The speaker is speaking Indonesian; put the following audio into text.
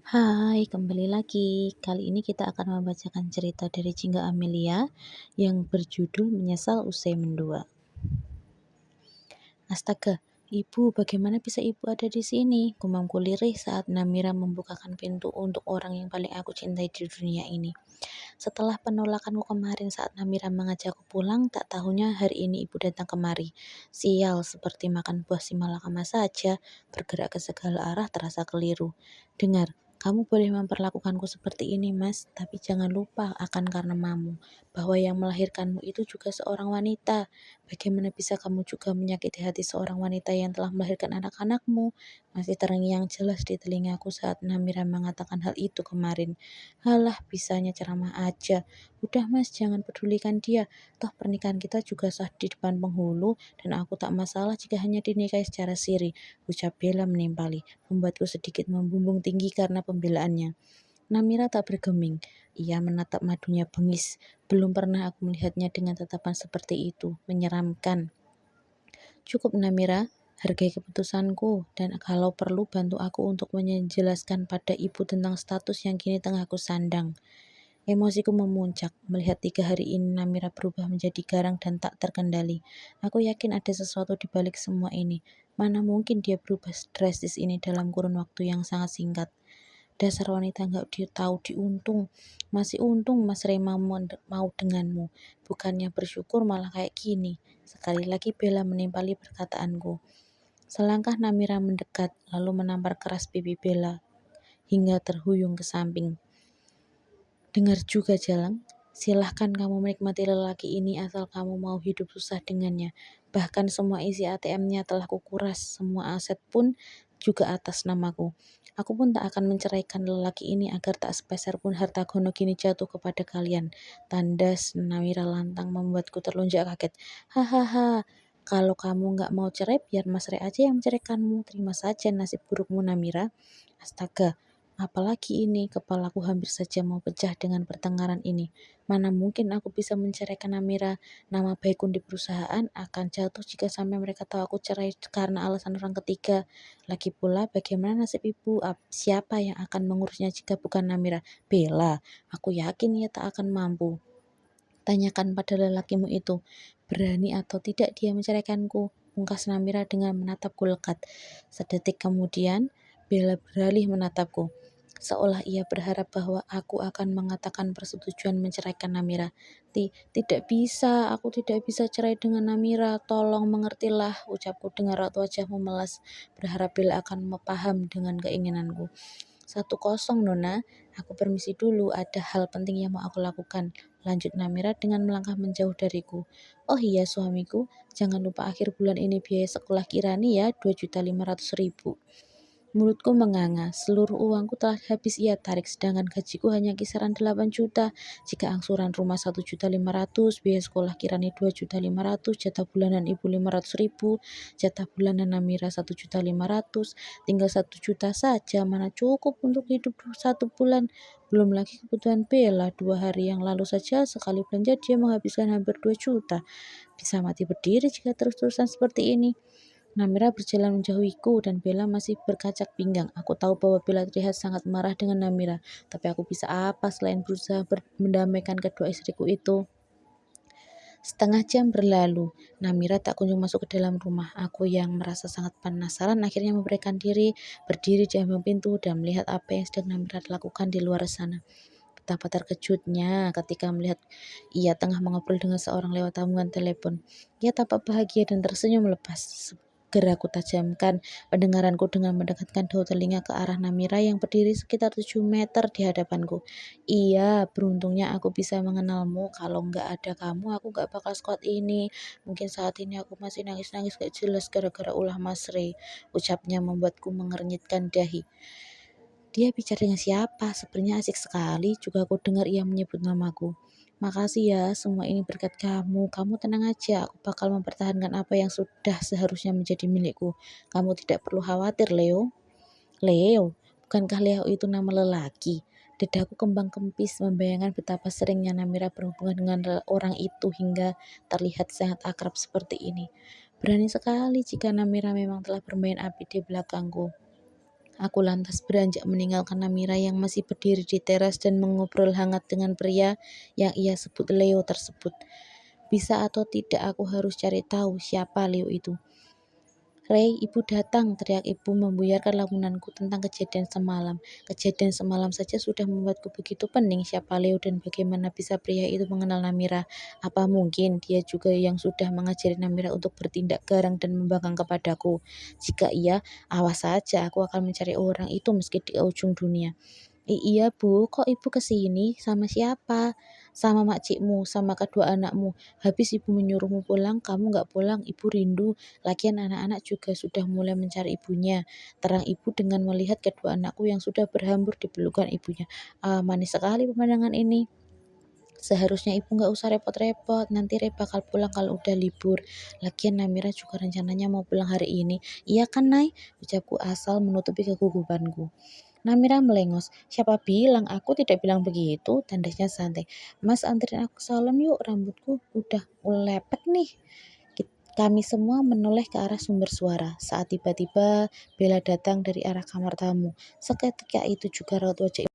Hai, kembali lagi. Kali ini kita akan membacakan cerita dari Jingga Amelia yang berjudul Menyesal Usai Mendua. Astaga, ibu, bagaimana bisa ibu ada di sini? Gumamku lirih saat Namira membukakan pintu untuk orang yang paling aku cintai di dunia ini. Setelah penolakanku kemarin saat Namira mengajakku pulang, tak tahunya hari ini ibu datang kemari. Sial, seperti makan buah si malakama saja, bergerak ke segala arah terasa keliru. Dengar, kamu boleh memperlakukanku seperti ini, Mas, tapi jangan lupa akan karenamamu, bahwa yang melahirkanmu itu juga seorang wanita. Bagaimana bisa kamu juga menyakiti hati seorang wanita yang telah melahirkan anak-anakmu? Masih terngiang jelas di telingaku saat Namira mengatakan hal itu kemarin. Halah, bisanya ceramah aja. Udah Mas, jangan pedulikan dia. Toh pernikahan kita juga sah di depan penghulu dan aku tak masalah jika hanya dinikahi secara siri, ucap Bella menimpali, membuatku sedikit membumbung tinggi karena pembelaannya. Namira tak bergeming. Ia menatap madunya bengis. Belum pernah aku melihatnya dengan tatapan seperti itu. Menyeramkan. Cukup Namira, hargai keputusanku, dan kalau perlu bantu aku untuk menjelaskan pada ibu tentang status yang kini tengah aku sandang. Emosiku memuncak melihat 3 hari ini Namira berubah menjadi garang dan tak terkendali. Aku yakin ada sesuatu di balik semua ini. Mana mungkin dia berubah drastis ini dalam kurun waktu yang sangat singkat. Dasar wanita nggak tahu diuntung. Masih untung Mas Rema mau denganmu. Bukannya bersyukur malah kayak gini. Sekali lagi Bella menimpali perkataanku. Selangkah Namira mendekat lalu menampar keras pipi Bella hingga terhuyung ke samping. Dengar juga Jalang, silahkan kamu menikmati lelaki ini asal kamu mau hidup susah dengannya. Bahkan semua isi ATM-nya telah kukuras, semua aset pun juga atas namaku. Aku pun tak akan menceraikan lelaki ini agar tak sepeser pun harta gono gini jatuh kepada kalian. Tandas Namira lantang membuatku terlunjak kaget. Hahaha, kalau kamu nggak mau cerai, biar Mas Re aja yang menceraikanmu. Terima saja nasib burukmu Namira. Astaga, apalagi ini, kepalaku hampir saja mau pecah dengan pertengkaran ini. Mana mungkin aku bisa menceraikan Namira? Nama baikku di perusahaan akan jatuh jika sampai mereka tahu aku cerai karena alasan orang ketiga. Lagi pula, bagaimana nasib ibu? Siapa yang akan mengurusnya jika bukan Namira? Bella, aku yakin ia tak akan mampu. Tanyakan pada lelakimu itu, berani atau tidak dia menceraikanku? Pungkas Namira dengan menatapku lekat. Sedetik kemudian, Bella beralih menatapku, seolah ia berharap bahwa aku akan mengatakan persetujuan menceraikan Namira. Tidak bisa, aku tidak bisa cerai dengan Namira, tolong mengertilah, ucapku dengar raut wajahmu melas, berharap Bella akan paham dengan keinginanku. 1-0 Nona, aku permisi dulu, ada hal penting yang mau aku lakukan, lanjut Namira dengan melangkah menjauh dariku. Oh iya suamiku, jangan lupa akhir bulan ini biaya sekolah Kirani ya, 2.500.000. Mulutku menganga, seluruh uangku telah habis ia tarik, sedangkan gajiku hanya kisaran 8 juta. Jika angsuran rumah 1.500.000, biaya sekolah Kirani 2.500.000, jatah bulanan ibu 500.000, jatah bulanan Namira 1.500.000, tinggal 1 juta saja, mana cukup untuk hidup 1 bulan. Belum lagi kebutuhan Bella, 2 hari yang lalu saja sekali belanja dia menghabiskan hampir 2 juta. Bisa mati berdiri jika terus-terusan seperti ini. Namira berjalan menjauhiku dan Bella masih berkacak pinggang. Aku tahu bahwa Bella terlihat sangat marah dengan Namira, tapi aku bisa apa selain berusaha mendamaikan kedua istriku itu. 1/2 jam berlalu, Namira tak kunjung masuk ke dalam rumah. Aku yang merasa sangat penasaran akhirnya memberikan diri, berdiri di ambang pintu dan melihat apa yang sedang Namira lakukan di luar sana. Betapa terkejutnya ketika melihat ia tengah mengobrol dengan seorang lewat sambungan telepon. Ia tampak bahagia dan tersenyum lepas. Segera kutajamkan pendengaranku dengan mendekatkan daun telinga ke arah Namira yang berdiri sekitar 7 meter di hadapanku. Iya, beruntungnya aku bisa mengenalmu. Kalau nggak ada kamu, aku nggak bakal sekuat ini. Mungkin saat ini aku masih nangis-nangis gak jelas gara-gara ulah Mas Ray. Ucapnya membuatku mengernyitkan dahi. Dia bicara dengan siapa? Sepertinya asik sekali. Juga aku dengar ia menyebut namaku. Makasih ya, semua ini berkat kamu. Kamu tenang aja, aku bakal mempertahankan apa yang sudah seharusnya menjadi milikku. Kamu tidak perlu khawatir, Leo. Leo? Bukankah Leo itu nama lelaki? Dadaku kembang kempis membayangkan betapa seringnya Namira berhubungan dengan orang itu hingga terlihat sangat akrab seperti ini. Berani sekali jika Namira memang telah bermain api di belakangku. Aku lantas beranjak meninggalkan Namira yang masih berdiri di teras dan mengobrol hangat dengan pria yang ia sebut Leo tersebut. Bisa atau tidak aku harus cari tahu siapa Leo itu. "Rey, ibu datang!" teriak ibu membuyarkan lamunanku tentang kejadian semalam. Kejadian semalam saja sudah membuatku begitu pening siapa Leo dan bagaimana bisa pria itu mengenal Namira. Apa mungkin dia juga yang sudah mengajari Namira untuk bertindak garang dan membangkang kepadaku? Jika iya, awas saja aku akan mencari orang itu meski di ujung dunia. Iya bu, kok ibu kesini? Sama siapa? Sama makcikmu, sama kedua anakmu. Habis ibu menyuruhmu pulang, kamu nggak pulang, ibu rindu. Lagian anak-anak juga sudah mulai mencari ibunya. Terang ibu dengan melihat kedua anakku yang sudah berhambur di pelukan ibunya. Ah, manis sekali pemandangan ini. Seharusnya ibu nggak usah repot-repot, nanti Re bakal pulang kalau udah libur. Lagian Namira juga rencananya mau pulang hari ini. Iya kan, Nay? Ucapku asal menutupi kegugupanku. Namira melengos. Siapa bilang? Aku tidak bilang begitu. Tandasnya santai. Mas anterin aku salon yuk, rambutku udah lepek nih. Kami semua menoleh ke arah sumber suara saat tiba-tiba Bella datang dari arah kamar tamu. Seketika itu juga raut wajah